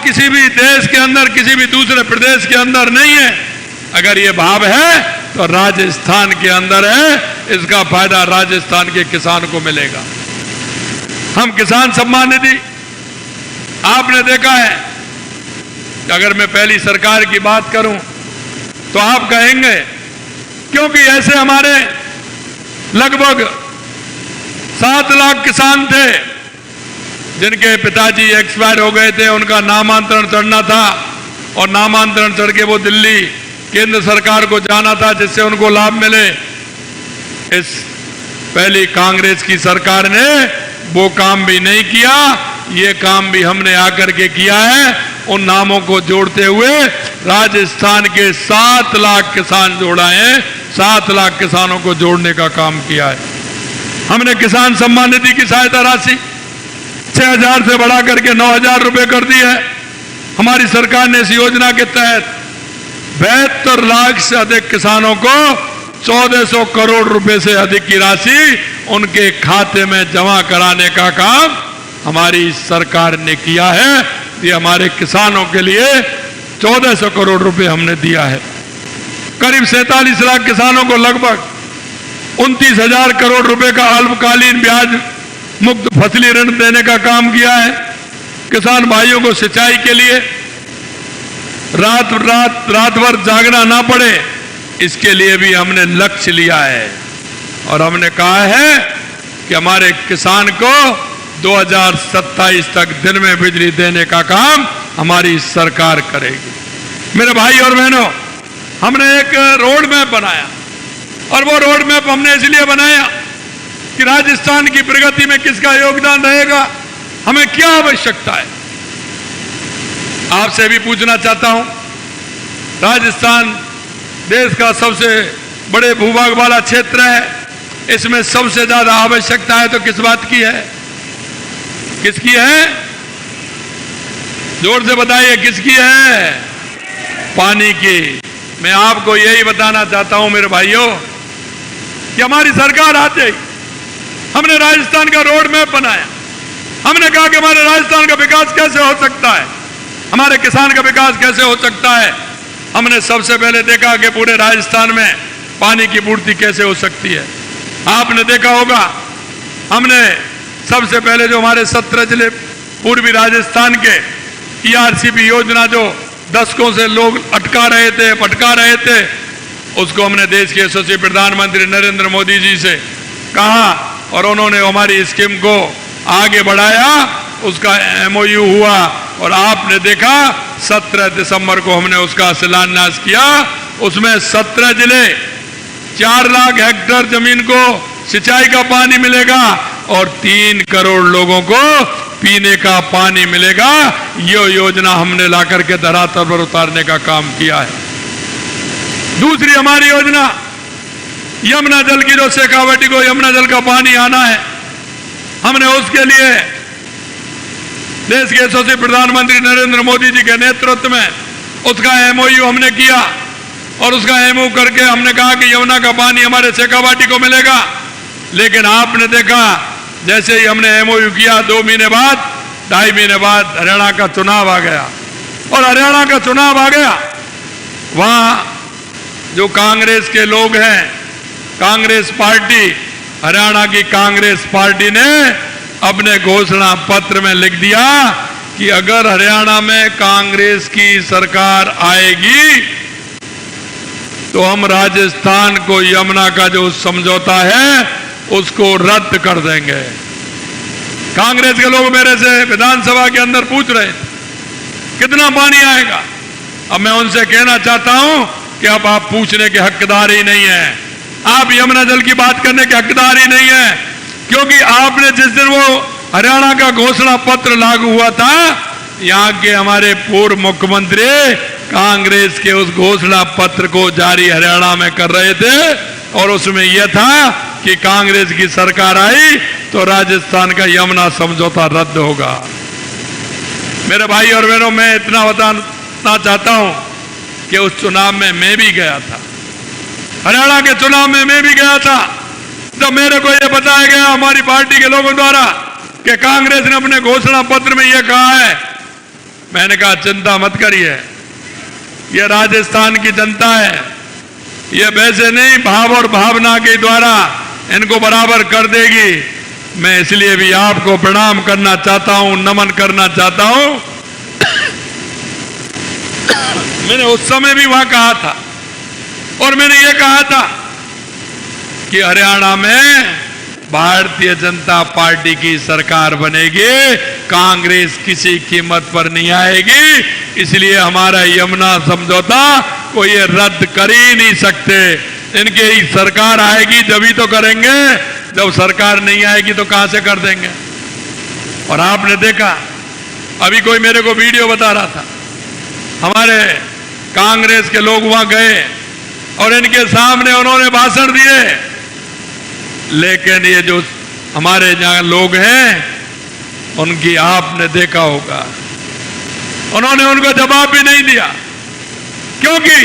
किसी भी देश के अंदर, किसी भी दूसरे प्रदेश के अंदर नहीं है। अगर ये भाव है तो राजस्थान के अंदर है। इसका फायदा राजस्थान के किसान को मिलेगा। हम किसान सम्मान निधि आपने देखा है कि अगर मैं पहली सरकार की बात करूं तो आप कहेंगे, क्योंकि ऐसे हमारे लगभग 7 लाख किसान थे जिनके पिताजी एक्सपायर हो गए थे, उनका नामांतरण चढ़ना था और नामांतरण चढ़ के वो दिल्ली केंद्र सरकार को जाना था जिससे उनको लाभ मिले। इस पहली कांग्रेस की सरकार ने वो काम भी नहीं किया। ये काम भी हमने आकर के किया है। उन नामों को जोड़ते हुए राजस्थान के 7 लाख किसान जोड़ा है। 7 लाख किसानों को जोड़ने का काम किया है। हमने किसान सम्मान निधि की सहायता राशि 6,000 से बढ़ा करके 9,000 रुपए कर दी है। हमारी सरकार ने इस योजना के तहत 72 लाख से अधिक किसानों को 1,400 करोड़ रुपए से अधिक की राशि उनके खाते में जमा कराने का काम हमारी सरकार ने किया है। ये हमारे किसानों के लिए 1,400 करोड़ रुपए हमने दिया है। करीब 47 लाख किसानों को लगभग 29,000 करोड़ रुपए का अल्पकालीन ब्याज मुक्त फसली ऋण देने का काम किया है। किसान भाइयों को सिंचाई के लिए रात भर जागना ना पड़े, इसके लिए भी हमने लक्ष्य लिया है और हमने कहा है कि हमारे किसान को 2027 तक दिन में बिजली देने का काम हमारी सरकार करेगी। मेरे भाई और बहनों, हमने एक रोड मैप बनाया और वो रोड मैप हमने इसलिए बनाया कि राजस्थान की प्रगति में किसका योगदान रहेगा, हमें क्या आवश्यकता है। आपसे भी पूछना चाहता हूं, राजस्थान देश का सबसे बड़े भूभाग वाला क्षेत्र है। इसमें सबसे ज्यादा आवश्यकता है तो किस बात की है? किसकी है? जोर से बताइए, किसकी है? पानी की। मैं आपको यही बताना चाहता हूं मेरे भाइयों कि हमारी सरकार आते ही हमने राजस्थान का रोड मैप बनाया। हमने कहा कि हमारे राजस्थान का विकास कैसे हो सकता है, हमारे किसान का विकास कैसे हो सकता है। हमने सबसे पहले देखा कि पूरे राजस्थान में पानी की पूर्ति कैसे हो सकती है। आपने देखा होगा, हमने सबसे पहले जो हमारे 17 जिले पूर्वी राजस्थान के ERCP योजना जो दशकों से लोग भटका रहे थे, उसको हमने देश के यशस्वी प्रधानमंत्री नरेंद्र मोदी जी से कहा और उन्होंने हमारी स्कीम को आगे बढ़ाया। उसका MOU हुआ और आपने देखा 17 दिसंबर को हमने उसका शिलान्यास किया। उसमें 17 जिले 4 लाख हेक्टेयर जमीन को सिंचाई का पानी मिलेगा और 3 करोड़ लोगों को पीने का पानी मिलेगा। ये योजना हमने लाकर के धरातल पर उतारने का काम किया है। दूसरी हमारी योजना यमुना जल की, जो शेखावाटी को यमुना जल का पानी आना है, हमने उसके लिए देश के यशस्वी प्रधानमंत्री नरेंद्र मोदी जी के नेतृत्व में उसका MOU हमने किया और उसका MOU करके हमने कहा कि यमुना का पानी हमारे शेखावाटी को मिलेगा। लेकिन आपने देखा, जैसे ही हमने MOU किया 2 महीने बाद, 2.5 महीने बाद हरियाणा का चुनाव आ गया और हरियाणा का चुनाव आ गया। वहां जो कांग्रेस के लोग हैं, कांग्रेस पार्टी, हरियाणा की कांग्रेस पार्टी ने अपने घोषणा पत्र में लिख दिया कि अगर हरियाणा में कांग्रेस की सरकार आएगी तो हम राजस्थान को यमुना का जो समझौता है उसको रद्द कर देंगे। कांग्रेस के लोग मेरे से विधानसभा के अंदर पूछ रहे थे कितना पानी आएगा। अब मैं उनसे कहना चाहता हूं कि अब आप पूछने के हकदार ही नहीं है, आप यमुना जल की बात करने के हकदार ही नहीं है, क्योंकि आपने जिस दिन वो हरियाणा का घोषणा पत्र लागू हुआ था, यहां के हमारे पूर्व मुख्यमंत्री कांग्रेस के उस घोषणा पत्र को जारी हरियाणा में कर रहे थे और उसमें यह था कि कांग्रेस की सरकार आई तो राजस्थान का यमुना समझौता रद्द होगा। मेरे भाई और बहनों, मैं इतना बताना चाहता हूं कि उस चुनाव में मैं भी गया था, हरियाणा के चुनाव में मैं भी गया था। तो मेरे को यह बताया गया हमारी पार्टी के लोगों द्वारा कि कांग्रेस ने अपने घोषणा पत्र में यह कहा है मैंने कहा चिंता मत करिए, ये राजस्थान की जनता है, ये वैसे नहीं भाव और भावना के द्वारा इनको बराबर कर देगी। मैं इसलिए भी आपको प्रणाम करना चाहता हूं, नमन करना चाहता हूं। मैंने उस समय भी वहां कहा था और मैंने ये कहा था कि हरियाणा में भारतीय जनता पार्टी की सरकार बनेगी, कांग्रेस किसी कीमत पर नहीं आएगी। इसलिए हमारा यमुना समझौता को ये रद्द कर ही नहीं सकते। इनकी सरकार आएगी जब ही तो करेंगे, जब सरकार नहीं आएगी तो कहां से कर देंगे। और आपने देखा, अभी कोई मेरे को वीडियो बता रहा था, हमारे कांग्रेस के लोग वहां गए और इनके सामने उन्होंने भाषण दिए, लेकिन ये जो हमारे यहां लोग हैं उनकी आपने देखा होगा, उन्होंने उनको जवाब भी नहीं दिया। क्योंकि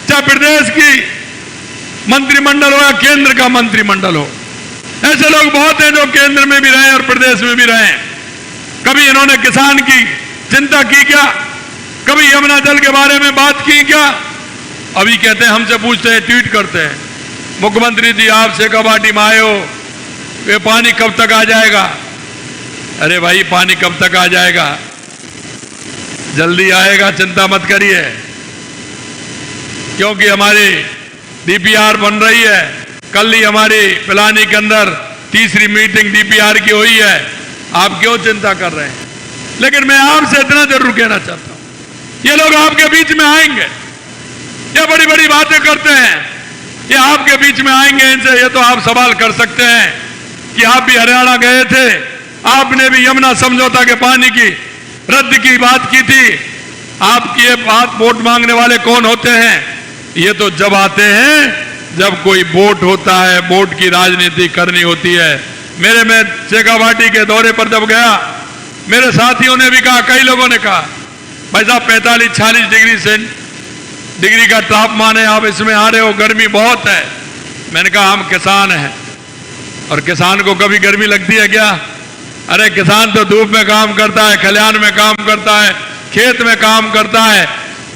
चाहे प्रदेश की मंत्रिमंडल हो या केंद्र का मंत्रिमंडल हो, ऐसे लोग बहुत हैं जो केंद्र में भी रहे और प्रदेश में भी रहे। कभी इन्होंने किसान की चिंता की क्या? कभी यमुना जल के बारे में बात की क्या? अभी कहते हैं, हमसे पूछते हैं, ट्वीट करते हैं, मुख्यमंत्री जी आप शेखावाटी में आए हो, ये पानी कब तक आ जाएगा? अरे भाई पानी कब तक आ जाएगा? जल्दी आएगा, चिंता मत करिए। क्योंकि हमारी डीपीआर बन रही है, कल ही हमारी पिलानी के अंदर तीसरी मीटिंग डीपीआर की हुई है। आप क्यों चिंता कर रहे हैं? लेकिन मैं आपसे इतना जरूर कहना चाहता हूं, ये लोग आपके बीच में आएंगे, ये बड़ी बड़ी बातें करते हैं, ये आपके बीच में आएंगे। इनसे ये तो आप सवाल कर सकते हैं कि आप भी हरियाणा गए थे, आपने भी यमुना समझौता के पानी की रद्द की बात की थी। आपकी ये बात वोट मांगने वाले कौन होते हैं? ये तो जब आते हैं जब कोई वोट होता है, वोट की राजनीति करनी होती है। मेरे में शेखावाटी के दौरे पर जब गया, मेरे साथियों ने भी कहा, कई लोगों ने कहा, भाई साहब 45-46 डिग्री का तापमान है, आप इसमें आ रहे हो, गर्मी बहुत है। मैंने कहा हम किसान हैं और किसान को कभी गर्मी लगती है क्या? अरे किसान तो धूप में काम करता है, खलिहान में काम करता है, खेत में काम करता है,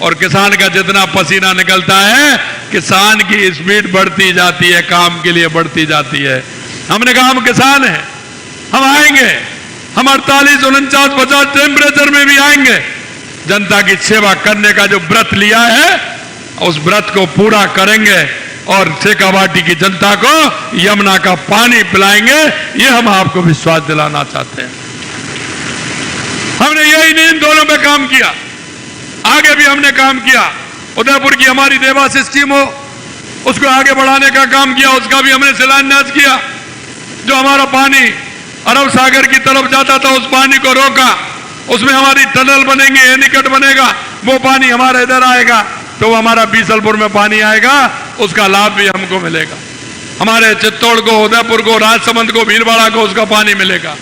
और किसान का जितना पसीना निकलता है, किसान की स्पीड बढ़ती जाती है, काम के लिए बढ़ती जाती है। हमने कहा हम किसान हैं, हम आएंगे, हम 48, 49, 50 टेम्परेचर में भी आएंगे। जनता की सेवा करने का जो व्रत लिया है उस व्रत को पूरा करेंगे और शेखावाटी की जनता को यमुना का पानी पिलाएंगे। ये हम आपको विश्वास दिलाना चाहते हैं। हमने यही नहीं इन दोनों पे काम किया, आगे भी हमने काम किया। उदयपुर की हमारी देवास स्कीम हो, उसको आगे बढ़ाने का काम किया, उसका भी हमने शिलान्यास किया। जो हमारा पानी अरब सागर की तरफ जाता था उस पानी को रोका, उसमें हमारी टनल बनेंगे, एनीकट बनेगा, वो पानी हमारा इधर आएगा तो हमारा बीसलपुर में पानी आएगा, उसका लाभ भी हमको मिलेगा। हमारे चित्तौड़ को, उदयपुर को, राजसमंद को, भीलवाड़ा को उसका पानी मिलेगा।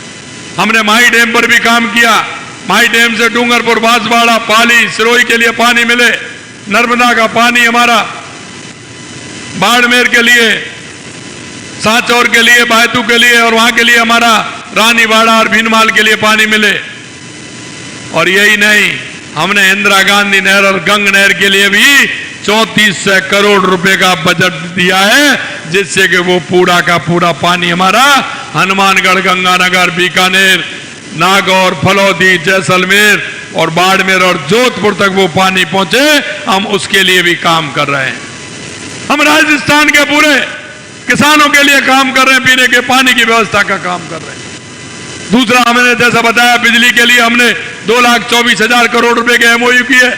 हमने माही डैम पर भी काम किया, माही डैम से डूंगरपुर, बांसवाड़ा, पाली, सिरोही के लिए पानी मिले। नर्मदा का पानी हमारा बाड़मेर के लिए, सांचौर के लिए, बायतू के लिए और वहां के लिए हमारा रानीवाड़ा और भीनमाल के लिए पानी मिले। और यही नहीं, हमने इंदिरा गांधी नहर और गंग नहर के लिए भी 3400 करोड़ रुपए का बजट दिया है, जिससे कि वो पूरा का पूरा पानी हमारा हनुमानगढ़, गंगानगर, बीकानेर, नागौर, फलौदी, जैसलमेर और बाड़मेर और जोधपुर तक वो पानी पहुंचे। हम उसके लिए भी काम कर रहे हैं। हम राजस्थान के पूरे किसानों के लिए काम कर रहे हैं, पीने के पानी की व्यवस्था का काम कर रहे हैं। दूसरा, हमने जैसा बताया, बिजली के लिए हमने 2,24,000 करोड़ रुपए के एमओयू किए।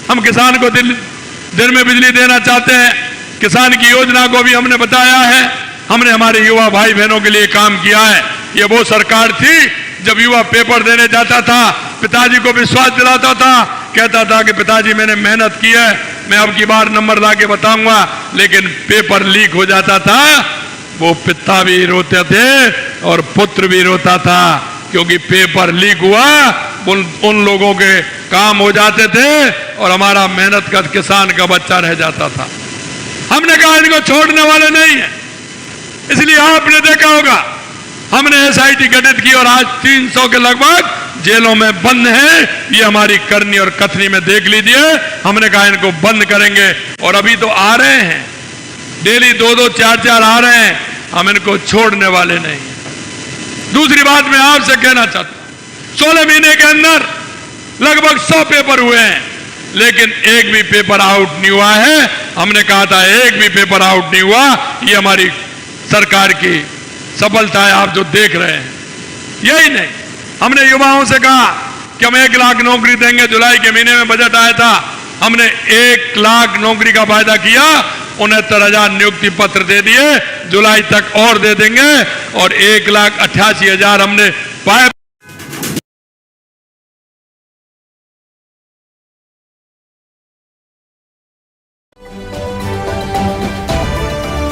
हम किसान को दिन में बिजली देना चाहते हैं। किसान की योजना को भी हमने बताया है। हमने हमारे युवा भाई बहनों के लिए काम किया है। ये वो सरकार थी जब युवा पेपर देने जाता था, पिताजी को विश्वास दिलाता था, कहता था कि पिताजी मैंने मेहनत की है, मैं अब की बार नंबर ला के बताऊंगा, लेकिन पेपर लीक हो जाता था। वो पिता भी रोते थे और पुत्र भी रोता था, क्योंकि पेपर लीक हुआ, उन लोगों के काम हो जाते थे और हमारा मेहनत का किसान का बच्चा रह जाता था। हमने कहा इनको छोड़ने वाले नहीं है। इसलिए आपने देखा होगा, हमने एसआईटी गठित की और आज 300 के लगभग जेलों में बंद हैं। ये हमारी करनी और कथनी में देख लीजिए। हमने कहा इनको बंद करेंगे और अभी तो आ रहे हैं, डेली 2-2, 4-4 आ रहे हैं। हम इनको छोड़ने वाले नहीं। दूसरी बात मैं आपसे कहना चाहता हूं, 16 महीने के अंदर लगभग 100 पेपर हुए हैं, लेकिन एक भी पेपर आउट नहीं हुआ है। हमने कहा था एक भी पेपर आउट नहीं हुआ। ये हमारी सरकार की सफलता है, आप जो देख रहे हैं। यही नहीं, हमने युवाओं से कहा कि हम 1 लाख नौकरी देंगे। जुलाई के महीने में बजट आया था, हमने 1 लाख नौकरी का वायदा किया, 69,000 नियुक्ति पत्र दे दिए, जुलाई तक और दे देंगे और 1,88,000 हमने पाइप